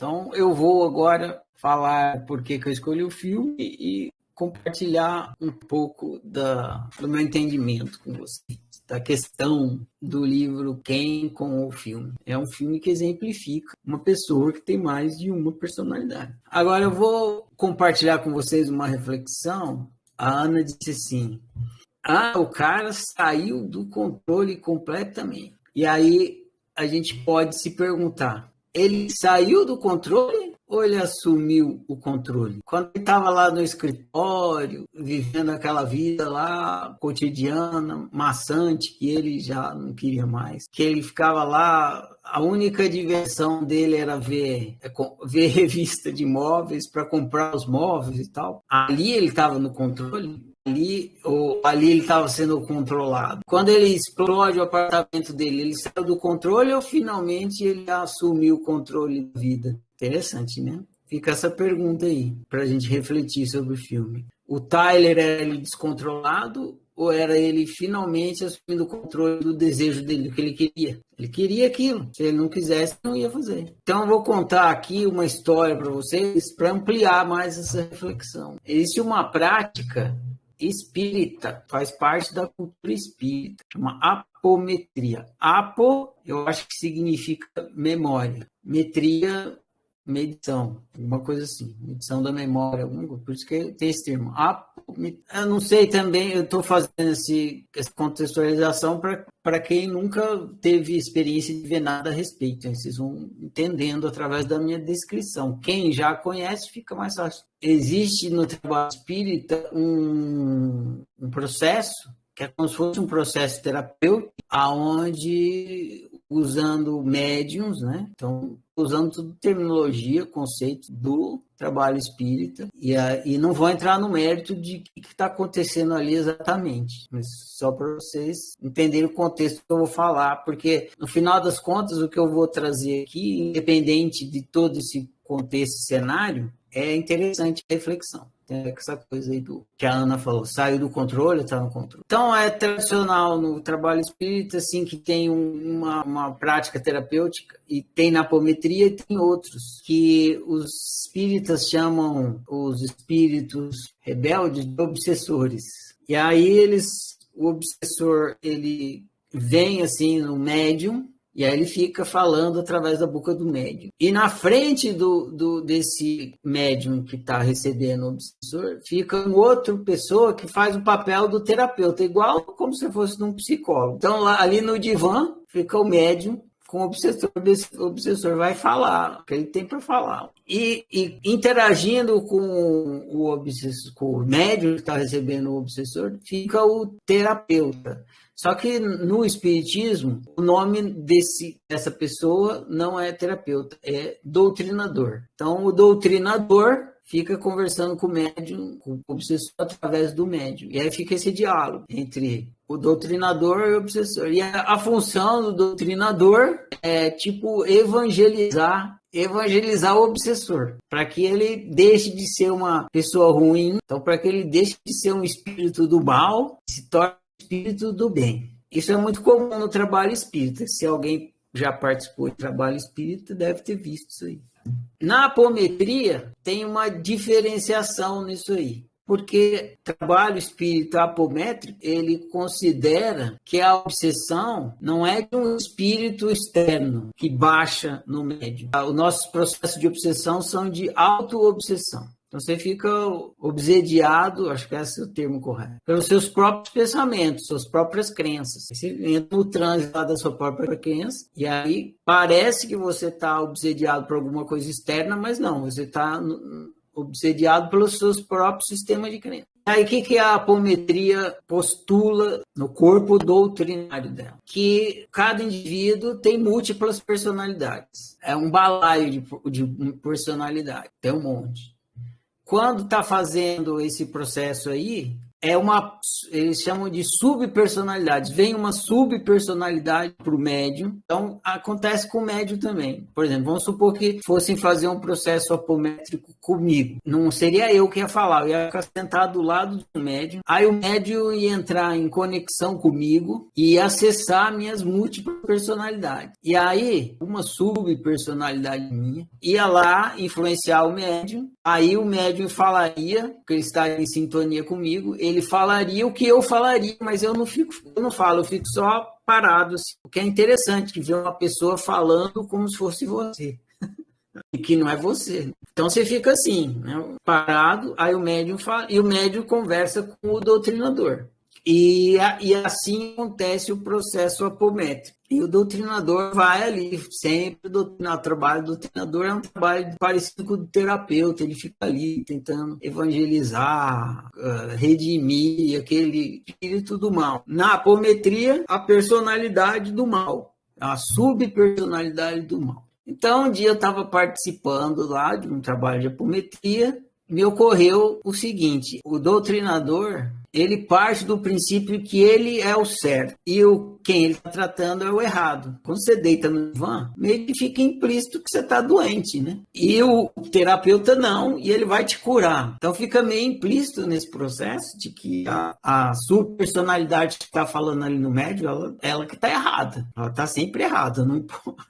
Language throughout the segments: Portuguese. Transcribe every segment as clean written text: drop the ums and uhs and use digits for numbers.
Então, eu vou agora falar por que eu escolhi o filme e compartilhar um pouco do meu entendimento com vocês, da questão do livro Quem com o filme. É um filme que exemplifica uma pessoa que tem mais de uma personalidade. Agora, eu vou compartilhar com vocês uma reflexão. A Ana disse assim, o cara saiu do controle completamente. E aí, a gente pode se perguntar, ele saiu do controle ou ele assumiu o controle? Quando ele estava lá no escritório, vivendo aquela vida lá cotidiana, maçante, que ele já não queria mais, que ele ficava lá, a única diversão dele era ver revista de móveis para comprar os móveis e tal. Ali ele estava no controle. Ali ele estava sendo controlado. Quando ele explode o apartamento dele, ele saiu do controle ou finalmente ele assumiu o controle da vida? Interessante, né? Fica essa pergunta aí, para a gente refletir sobre o filme. O Tyler era ele descontrolado ou era ele finalmente assumindo o controle do desejo dele, do que ele queria? Ele queria aquilo. Se ele não quisesse, não ia fazer. Então, eu vou contar aqui uma história para vocês para ampliar mais essa reflexão. Existe uma prática espírita, faz parte da cultura espírita, chama apometria. Apo, eu acho que significa memória. Metria, medição, alguma coisa assim, medição da memória, por isso que tem esse termo. Eu não sei também, eu estou fazendo essa contextualização para quem nunca teve experiência de ver nada a respeito, né? Vocês vão entendendo através da minha descrição. Quem já conhece, fica mais fácil. Existe no trabalho espírita um processo, que é como se fosse um processo terapêutico, onde, usando médiums, né? Então, usando toda terminologia, conceito do trabalho espírita, e não vou entrar no mérito de o que está acontecendo ali exatamente, mas só para vocês entenderem o contexto que eu vou falar, porque no final das contas o que eu vou trazer aqui, independente de todo esse contexto e cenário, é interessante a reflexão. Tem essa coisa aí que a Ana falou, saiu do controle, está no controle. Então, é tradicional no trabalho espírita, assim, que tem uma prática terapêutica, e tem na apometria e tem outros, que os espíritas chamam os espíritos rebeldes de obsessores. E aí o obsessor, ele vem assim no médium, e aí ele fica falando através da boca do médium. E na frente desse médium que está recebendo o obsessor, fica uma outra pessoa que faz o papel do terapeuta, igual como se fosse um psicólogo. Então, lá, ali no divã, fica o médium com o obsessor, desse obsessor vai falar o que ele tem para falar. E interagindo com o médium que está recebendo o obsessor, fica o terapeuta. Só que no espiritismo, o nome dessa pessoa não é terapeuta, é doutrinador. Então, o doutrinador fica conversando com o médium, com o obsessor, através do médium. E aí fica esse diálogo entre o doutrinador e o obsessor. E a função do doutrinador é, tipo, evangelizar o obsessor, para que ele deixe de ser uma pessoa ruim, então para que ele deixe de ser um espírito do mal, se torne espírito do bem. Isso é muito comum no trabalho espírita. Se alguém já participou de trabalho espírita, deve ter visto isso aí. Na apometria, tem uma diferenciação nisso aí. Porque trabalho espírita apométrico, ele considera que a obsessão não é de um espírito externo que baixa no médium. Os nossos processos de obsessão são de auto-obsessão. Então, você fica obsediado, acho que esse é o termo correto, pelos seus próprios pensamentos, suas próprias crenças. Você entra no trânsito da sua própria crença, e aí parece que você está obsediado por alguma coisa externa, mas não, você está obsediado pelos seus próprios sistemas de crença. Aí, o que a apometria postula no corpo doutrinário dela? Que cada indivíduo tem múltiplas personalidades. É um balaio de personalidade, tem um monte. Quando está fazendo esse processo aí, eles chamam de subpersonalidades. Vem uma subpersonalidade para o médium, então acontece com o médium também. Por exemplo, vamos supor que fossem fazer um processo apométrico comigo. Não seria eu que ia falar, eu ia ficar sentado do lado do médium, aí o médium ia entrar em conexão comigo e ia acessar minhas múltiplas personalidades. E aí, uma subpersonalidade minha ia lá influenciar o médium, aí o médium falaria, porque ele está em sintonia comigo, ele falaria o que eu falaria, mas eu não falo, eu fico só parado, assim, o que é interessante, ver uma pessoa falando como se fosse você, e que não é você. Então você fica assim, né, parado, aí o médium fala, e o médium conversa com o doutrinador. E assim acontece o processo apométrico. E o doutrinador vai ali, sempre o trabalho do doutrinador é um trabalho parecido com o do terapeuta, ele fica ali tentando evangelizar, redimir aquele espírito do mal. Na apometria, a personalidade do mal, a subpersonalidade do mal. Então, um dia eu estava participando lá de um trabalho de apometria, me ocorreu o seguinte, o doutrinador, ele parte do princípio que ele é o certo e quem ele está tratando é o errado. Quando você deita no divã, meio que fica implícito que você está doente, né? E o terapeuta não, e ele vai te curar. Então fica meio implícito nesse processo de que a sua personalidade que está falando ali no médio, ela que está errada. Ela está sempre errada, não importa.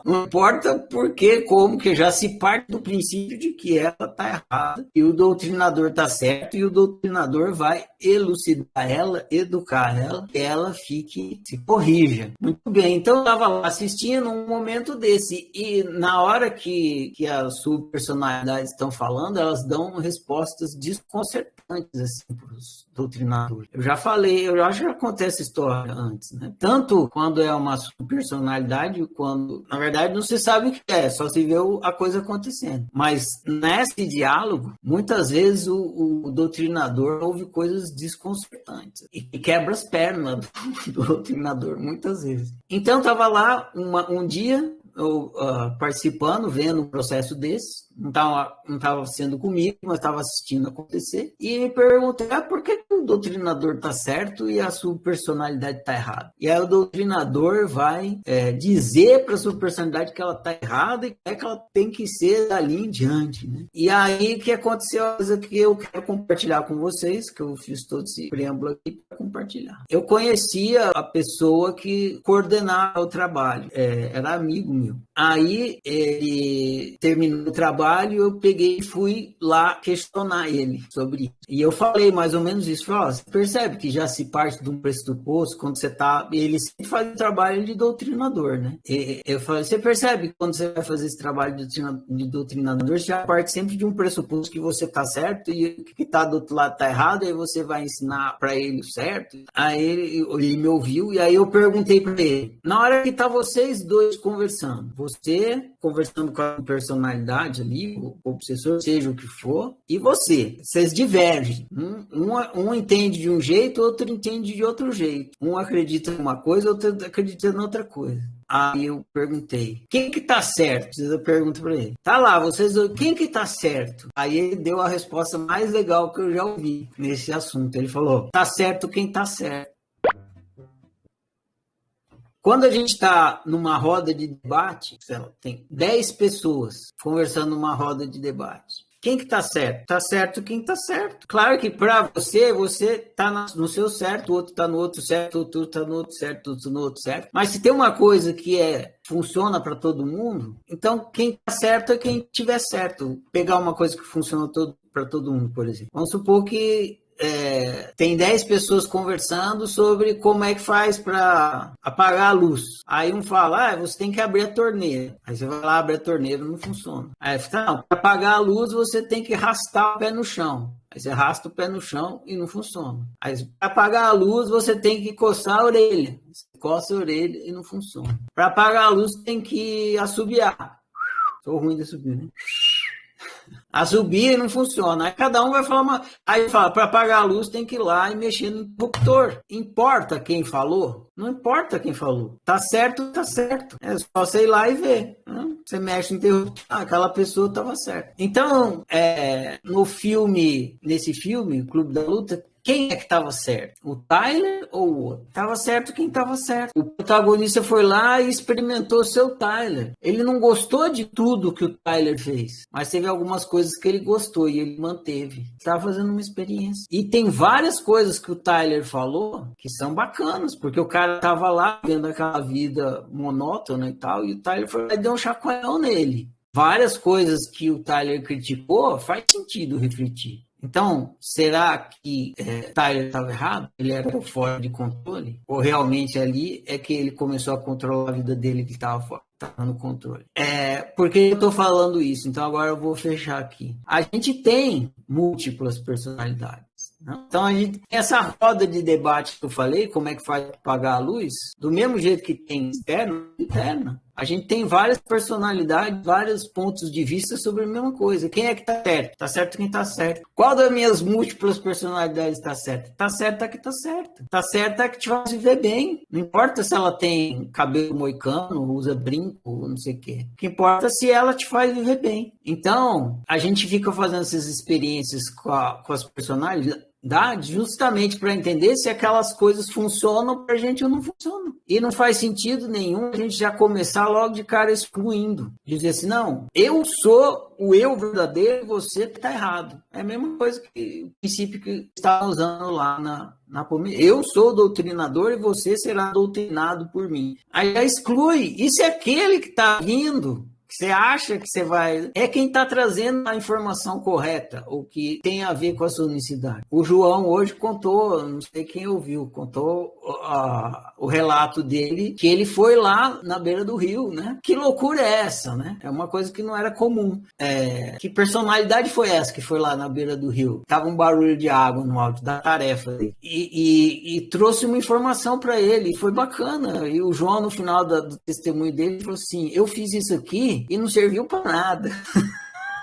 Não importa por quê, como, que já se parte do princípio de que ela está errada e o doutrinador está certo e o doutrinador vai elucidar ela, educar ela, que ela se corrija. Muito bem, então eu estava lá assistindo um momento desse e na hora que as subpersonalidades estão falando, elas dão respostas desconcertantes assim, para os doutrinadores. Eu já falei, eu acho que já contei essa história antes, né? Tanto quando é uma subpersonalidade, quando, na verdade, não se sabe o que é, só se vê a coisa acontecendo. Mas nesse diálogo, muitas vezes o doutrinador ouve coisas desconcertantes e quebra as pernas do doutrinador, muitas vezes. Então, estava lá um dia, eu participando, vendo um processo desse, não estava sendo comigo, mas estava assistindo acontecer, e me perguntei, por que o doutrinador está certo e a sua personalidade está errada? E aí o doutrinador vai dizer para a sua personalidade que ela está errada e que ela tem que ser dali em diante, né? E aí o que aconteceu, a coisa que eu quero compartilhar com vocês, que eu fiz todo esse preâmbulo aqui para compartilhar. Eu conhecia a pessoa que coordenava o trabalho, era amigo meu. Aí ele terminou o trabalho, eu peguei e fui lá questionar ele sobre isso. E eu falei mais ou menos isso. Falei, você percebe que já se parte de um pressuposto quando você está... Ele sempre faz o trabalho de doutrinador, né? Eu falei, você percebe que quando você vai fazer esse trabalho de doutrinador, você já parte sempre de um pressuposto que você está certo e o que está do outro lado está errado, aí você vai ensinar para ele o certo. Aí ele me ouviu e aí eu perguntei para ele, na hora que tá vocês dois conversando, você conversando com a personalidade ali, o obsessor, seja o que for, e vocês divergem. Um entende de um jeito, outro entende de outro jeito. Um acredita em uma coisa, outro acredita em outra coisa. Aí eu perguntei, quem que tá certo? Eu pergunto para ele. Tá lá, vocês, quem que tá certo? Aí ele deu a resposta mais legal que eu já ouvi nesse assunto. Ele falou, tá certo quem tá certo. Quando a gente está numa roda de debate, tem 10 pessoas conversando numa roda de debate. Quem que está certo? Está certo quem está certo. Claro que para você está no seu certo, o outro está no outro certo, o outro está no outro certo, o outro no outro certo. Mas se tem uma coisa que funciona para todo mundo, então quem está certo é quem tiver certo. Pegar uma coisa que funciona para todo mundo, por exemplo. Vamos supor que tem 10 pessoas conversando sobre como é que faz para apagar a luz. Aí um fala, você tem que abrir a torneira. Aí você vai lá, abre a torneira, não funciona. Aí fala, para apagar a luz você tem que arrastar o pé no chão. Aí você arrasta o pé no chão e não funciona. Aí para apagar a luz você tem que coçar a orelha. Você coça a orelha e não funciona. Para apagar a luz tem que assobiar. Sou ruim de subir, né? Assobia e não funciona. Aí cada um vai falar Aí fala, para apagar a luz tem que ir lá e mexer no interruptor. Importa quem falou? Não importa quem falou. Tá certo, tá certo. É só você ir lá e ver. Você mexe no interruptor. Aquela pessoa estava certa. Então, nesse filme, Clube da Luta, quem é que estava certo? O Tyler ou o outro? Estava certo quem estava certo. O protagonista foi lá e experimentou seu Tyler. Ele não gostou de tudo que o Tyler fez, mas teve algumas coisas que ele gostou e ele manteve. Estava fazendo uma experiência. E tem várias coisas que o Tyler falou que são bacanas, porque o cara estava lá vendo aquela vida monótona e tal, e o Tyler foi lá e deu um chacoalhão nele. Várias coisas que o Tyler criticou, faz sentido refletir. Então, será que Tyler estava errado? Ele era fora de controle? Ou realmente ali é que ele começou a controlar a vida dele que estava no controle? Por que eu estou falando isso? Então, agora eu vou fechar aqui. A gente tem múltiplas personalidades. Então, a gente tem essa roda de debate que eu falei, como é que faz para pagar a luz, do mesmo jeito que tem externa e interna. A gente tem várias personalidades, vários pontos de vista sobre a mesma coisa. Quem é que está certo? Está certo quem está certo. Qual das minhas múltiplas personalidades está certa? Está certa a que está certa. Está certa a que te faz viver bem. Não importa se ela tem cabelo moicano, usa brinco, não sei o quê. O que importa é se ela te faz viver bem. Então, a gente fica fazendo essas experiências com as personalidades justamente para entender se aquelas coisas funcionam para a gente ou não funcionam. E não faz sentido nenhum a gente já começar logo de cara excluindo. Dizer assim, não, eu sou o eu verdadeiro e você está errado. É a mesma coisa que o princípio que está usando lá na Palmeiras. Eu sou doutrinador e você será doutrinado por mim. Aí já exclui. E se aquele que está vindo, você acha que você vai... É quem está trazendo a informação correta, ou que tem a ver com a sua unicidade. O João hoje contou, não sei quem ouviu, contou o relato dele, que ele foi lá na beira do rio, né? Que loucura é essa, né? É uma coisa que não era comum. Que personalidade foi essa que foi lá na beira do rio? Tava um barulho de água no alto da tarefa dele. E trouxe uma informação para ele, e foi bacana. E o João, no final do testemunho dele, falou assim, eu fiz isso aqui e não serviu para nada.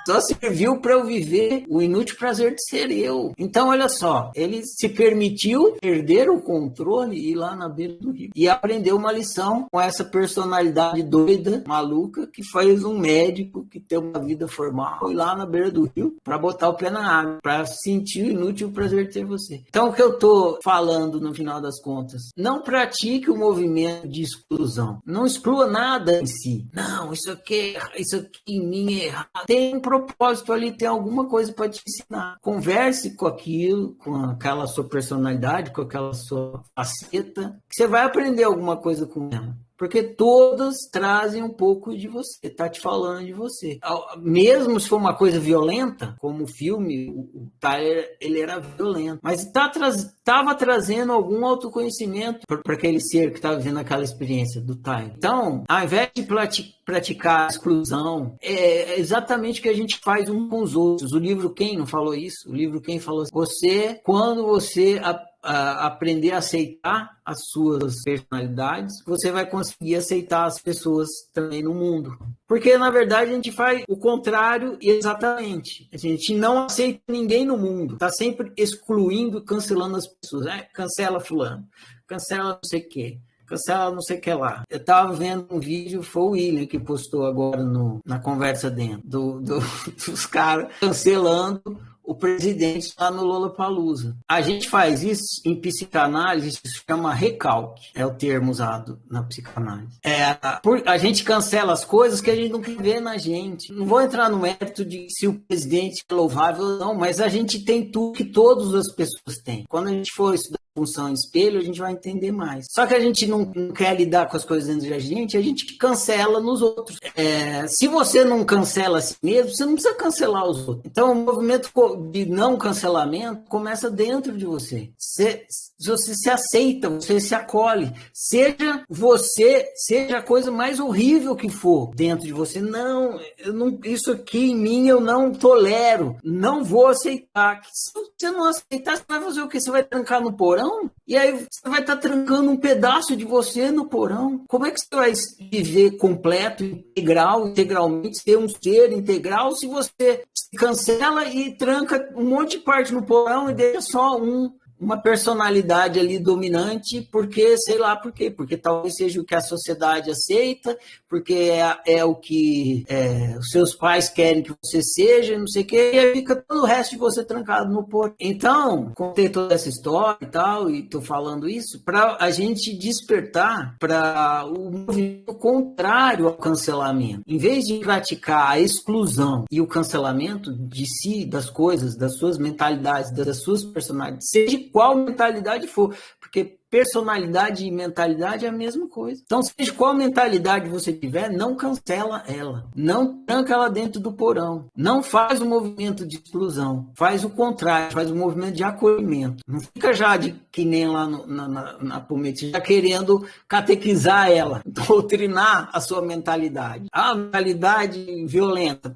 Só serviu para eu viver o inútil prazer de ser eu. Então, olha só, ele se permitiu perder o controle e ir lá na beira do rio. E aprendeu uma lição com essa personalidade doida, maluca, que faz um médico que tem uma vida formal, foi lá na beira do rio para botar o pé na água, para sentir o inútil prazer de ser você. Então, o que eu tô falando no final das contas? Não pratique o movimento de exclusão. Não exclua nada em si. Não, isso aqui em mim é errado. Tem um propósito ali, tem alguma coisa para te ensinar. Converse com aquilo, com aquela sua personalidade, com aquela sua faceta, que você vai aprender alguma coisa com ela. Porque todas trazem um pouco de você, tá te falando de você. Mesmo se for uma coisa violenta, como o filme, o Tyler, ele era violento, mas estava trazendo algum autoconhecimento para aquele ser que estava vivendo aquela experiência do Tyler. Então, ao invés de praticar a exclusão, é exatamente o que a gente faz uns com os outros. O livro Quem não falou isso? O livro Quem falou assim, quando você aprender a aceitar as suas personalidades, você vai conseguir aceitar as pessoas também no mundo. Porque, na verdade, a gente faz o contrário exatamente. A gente não aceita ninguém no mundo. Está sempre excluindo, cancelando as pessoas. Cancela fulano, cancela não sei o quê. Cancela não sei o que lá. Eu estava vendo um vídeo, foi o William que postou agora na conversa dentro, dos caras cancelando o presidente lá no Lollapalooza. A gente faz isso em psicanálise, isso se chama recalque, é o termo usado na psicanálise. A gente cancela as coisas que a gente não quer ver na gente. Não vou entrar no mérito de se o presidente é louvável ou não, mas a gente tem tudo que todas as pessoas têm. Quando a gente for estudar função espelho, a gente vai entender mais. Só que a gente não quer lidar com as coisas dentro da gente, a gente cancela nos outros. Se você não cancela a si mesmo, você não precisa cancelar os outros. Então, o movimento de não cancelamento começa dentro de você. Você se aceita, você se acolhe. Seja a coisa mais horrível que for dentro de você. Não, isso aqui em mim eu não tolero. Não vou aceitar. Se você não aceitar, você vai fazer o quê? Você vai trancar no porão? E aí você vai estar trancando um pedaço de você no porão. Como é que você vai viver completo, integralmente, ser um ser integral, se você se cancela e tranca um monte de parte no porão e deixa só uma personalidade ali dominante, porque, sei lá por quê, porque talvez seja o que a sociedade aceita, porque é o que os seus pais querem que você seja, não sei o quê, e aí fica todo o resto de você trancado no porão. Então, contei toda essa história e tal, e tô falando isso para a gente despertar para o movimento contrário ao cancelamento. Em vez de praticar a exclusão e o cancelamento de si, das coisas, das suas mentalidades, das suas personalidades, seja qual mentalidade for, porque personalidade e mentalidade é a mesma coisa. Então, seja qual mentalidade você tiver, não cancela ela. Não tranca ela dentro do porão. Não faz o movimento de exclusão. Faz o contrário, faz o movimento de acolhimento. Não fica já que nem lá na Palmeira, já querendo catequizar ela, doutrinar a sua mentalidade. A mentalidade violenta.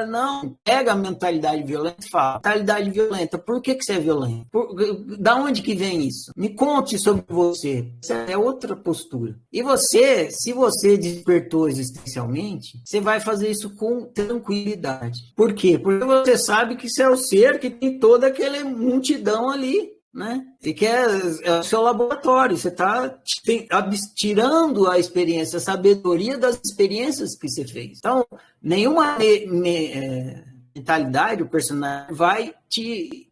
Não, pega a mentalidade violenta e fala, mentalidade violenta, por que você é violento? Da onde que vem isso? Me conte sobre você. Essa é outra postura. E você, se você despertou existencialmente, você vai fazer isso com tranquilidade. Por quê? Porque você sabe que você é o ser que tem toda aquela multidão ali, né? E que é o seu laboratório. Você está tirando a experiência, a sabedoria das experiências que você fez. Então, nenhuma mentalidade, o personagem vai te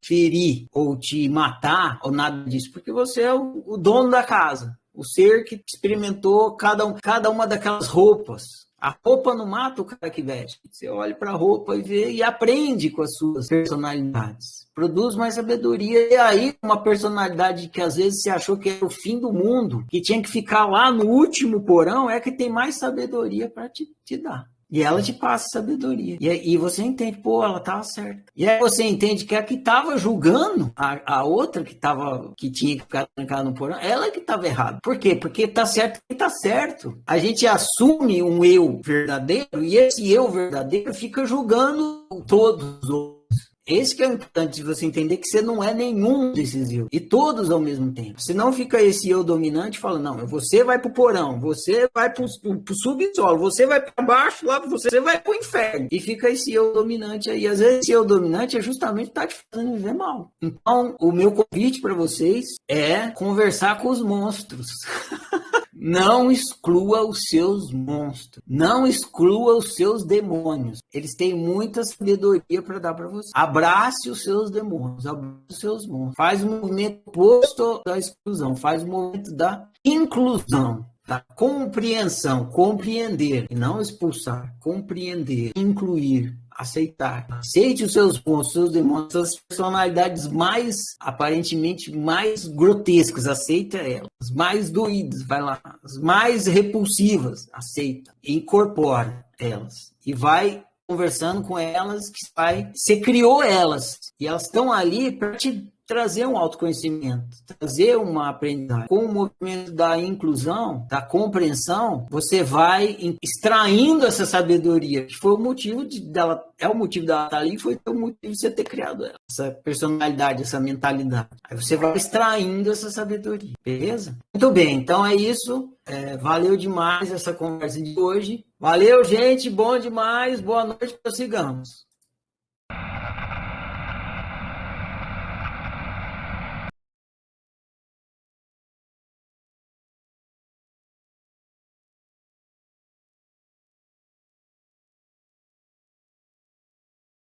ferir ou te matar ou nada disso, porque você é o dono da casa, o ser que experimentou cada uma daquelas roupas. A roupa não mata o cara que veste. Você olha para a roupa e vê e aprende com as suas personalidades. Produz mais sabedoria. E aí, uma personalidade que às vezes você achou que era o fim do mundo, que tinha que ficar lá no último porão, é que tem mais sabedoria para te dar. E ela te passa sabedoria. E você entende, pô, ela estava certa. E aí você entende que a que estava julgando a outra que tinha que ficar trancada no porão, ela que estava errada. Por quê? Porque tá certo e tá certo. A gente assume um eu verdadeiro e esse eu verdadeiro fica julgando todos os outros. Esse que é o importante de você entender que você não é nenhum desses eu. E todos ao mesmo tempo. Senão fica esse eu dominante falando, não, você vai pro porão, você vai pro subsolo, você vai para baixo, lá você vai pro inferno. E fica esse eu dominante aí. Às vezes esse eu dominante é justamente tá te fazendo viver mal. Então, o meu convite para vocês é conversar com os monstros. Não exclua os seus monstros. Não exclua os seus demônios. Eles têm muita sabedoria para dar para você. Abrace os seus demônios. Abrace os seus monstros. Faz o movimento oposto da exclusão. Faz o movimento da inclusão. Da compreensão. Compreender. E não expulsar. Compreender. Incluir. Aceitar. Aceite os seus monstros, seus demônios, suas personalidades aparentemente mais grotescas, aceita elas. As mais doídas, vai lá. As mais repulsivas, aceita. Incorpora elas. E vai conversando com elas, você criou elas. E elas estão ali para te trazer um autoconhecimento, trazer uma aprendizagem. Com o movimento da inclusão, da compreensão, você vai extraindo essa sabedoria, que foi o motivo dela, é o motivo dela estar ali, foi o motivo de você ter criado ela, essa personalidade, essa mentalidade. Aí você vai extraindo essa sabedoria, beleza? Muito bem, então é isso. Valeu demais essa conversa de hoje. Valeu, gente, bom demais. Boa noite, prossigamos.